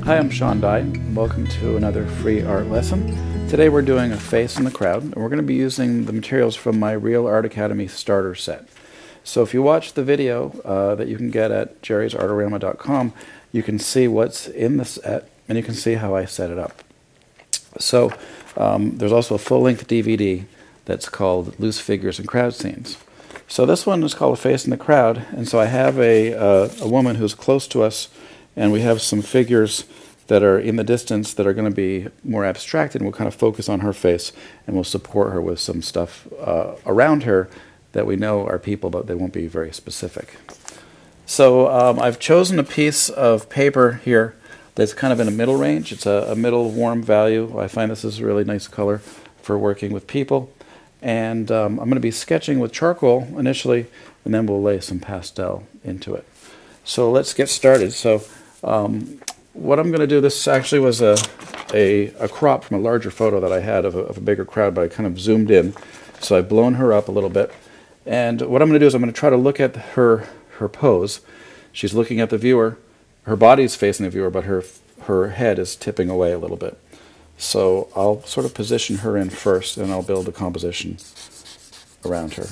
Hi, I'm Sean Dye, and welcome to another free art lesson. Today we're doing a face in the crowd, and we're going to be using the materials from my Real Art Academy starter set. So if you watch the video that you can get at jerrysartorama.com, you can see what's in the set, and you can see how I set it up. So there's also a full-length DVD that's called Loose Figures and Crowd Scenes. So this one is called A Face in the Crowd, and so I have a woman who's close to us, and we have some figures that are in the distance that are going to be more abstracted, and we'll kind of focus on her face, and we'll support her with some stuff around her that we know are people, but they won't be very specific. So I've chosen a piece of paper here that's kind of in a middle range. It's a middle warm value. I find this is a really nice color for working with people. And I'm going to be sketching with charcoal initially, and then we'll lay some pastel into it. So let's get started. So what I'm going to do, this actually was a crop from a larger photo that I had of a bigger crowd, but I kind of zoomed in. So I've blown her up a little bit. And what I'm going to do is I'm going to try to look at her pose. She's looking at the viewer. Her body's facing the viewer, but her head is tipping away a little bit. So I'll sort of position her in first, and I'll build a composition around her.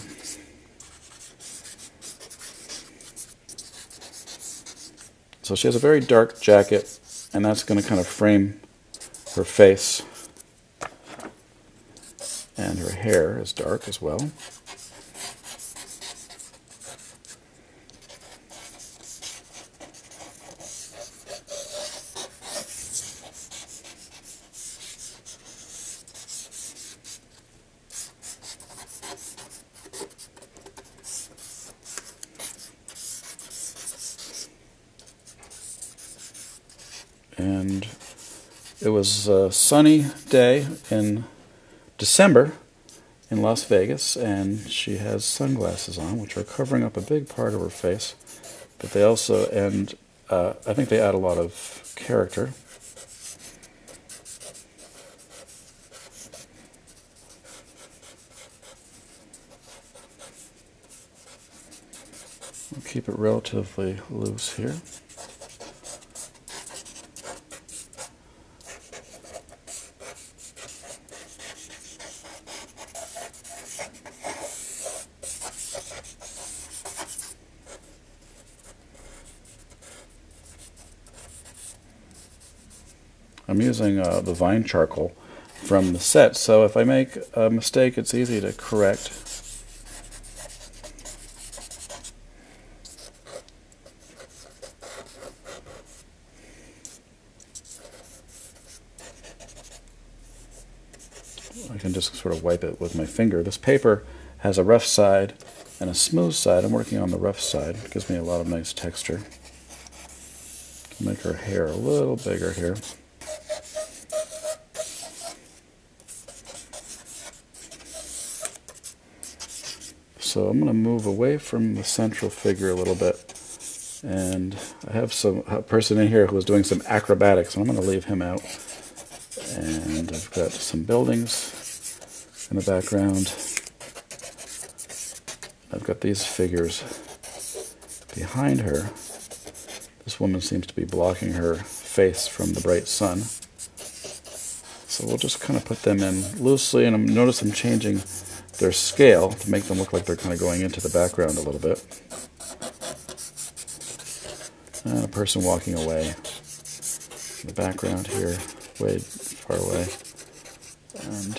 So she has a very dark jacket, and that's going to kind of frame her face. And her hair is dark as well. And it was a sunny day in December in Las Vegas, and she has sunglasses on, which are covering up a big part of her face. But they also, and I think they add a lot of character. We'll keep it relatively loose here. I'm using the vine charcoal from the set, so if I make a mistake, it's easy to correct. I can just sort of wipe it with my finger. This paper has a rough side and a smooth side. I'm working on the rough side. It gives me a lot of nice texture. Make her hair a little bigger here. So I'm going to move away from the central figure a little bit, and I have a person in here who is doing some acrobatics, and I'm going to leave him out. And I've got some buildings in the background. I've got these figures behind her. This woman seems to be blocking her face from the bright sun. So we'll just kind of put them in loosely, and notice I'm changing their scale to make them look like they're kind of going into the background a little bit. And a person walking away in the background here, way far away. And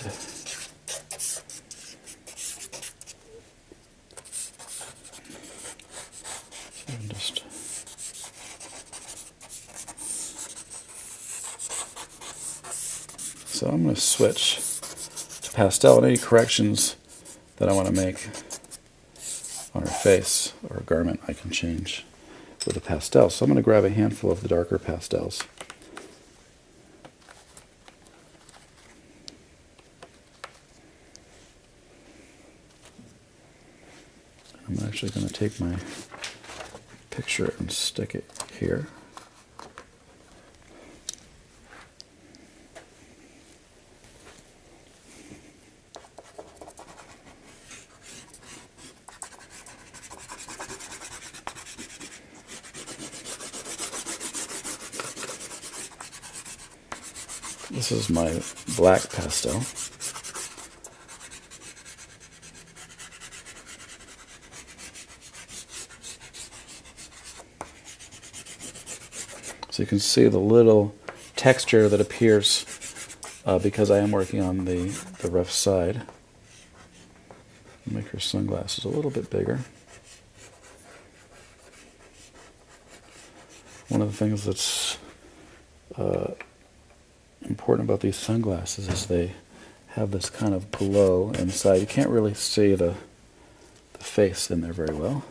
just so I'm going to switch to pastel, and any corrections that I want to make on her face or a garment I can change with the pastel. So I'm going to grab a handful of the darker pastels. I'm actually going to take my picture and stick it here. This is my black pastel. So you can see the little texture that appears because I am working on the rough side. Make her sunglasses a little bit bigger. One of the things that's important about these sunglasses is they have this kind of glow inside. You can't really see the face in there very well.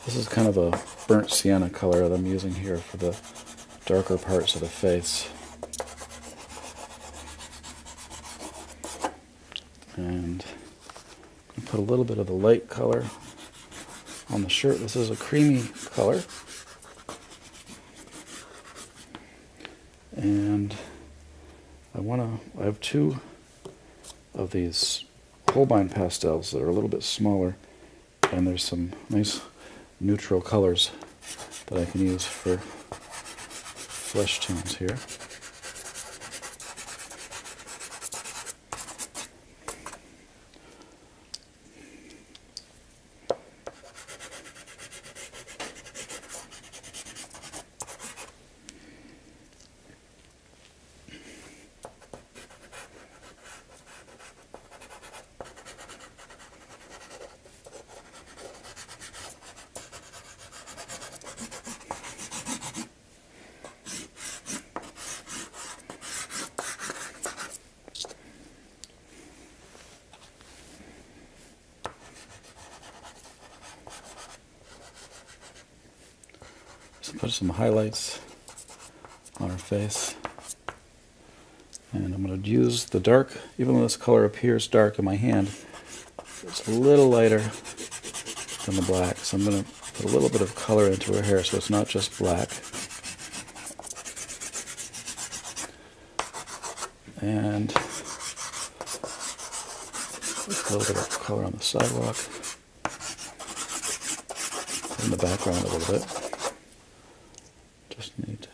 This is kind of a burnt sienna color that I'm using here for the darker parts of the face. And I put a little bit of the light color on the shirt. This is a creamy color. And I have two of these Holbein pastels that are a little bit smaller, and there's some nice neutral colors that I can use for flesh tones here. So put some highlights on her face. And I'm going to use the dark, even though this color appears dark in my hand, it's a little lighter than the black. So I'm going to put a little bit of color into her hair so it's not just black. And a little bit of color on the sidewalk. In the background a little bit. Just need to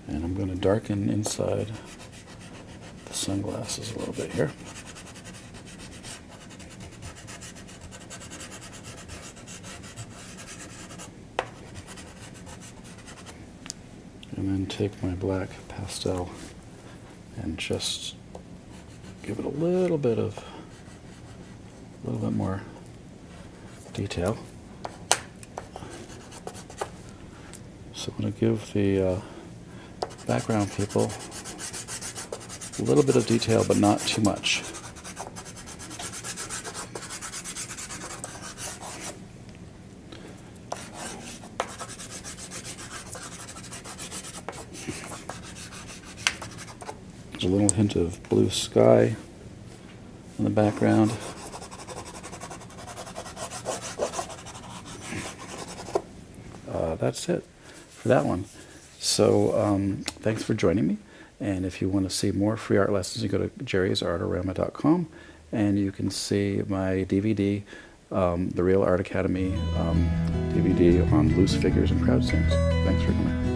and I'm going to darken inside the sunglasses a little bit here. And then take my black pastel and just give it a little bit more detail. So I'm going to give the background people a little bit of detail, but not too much. There's a little hint of blue sky in the background. That's it for that one. So thanks for joining me. And if you want to see more free art lessons, you go to jerrysartorama.com and you can see my DVD, the Real Art Academy DVD on loose figures and crowd scenes. Thanks for coming.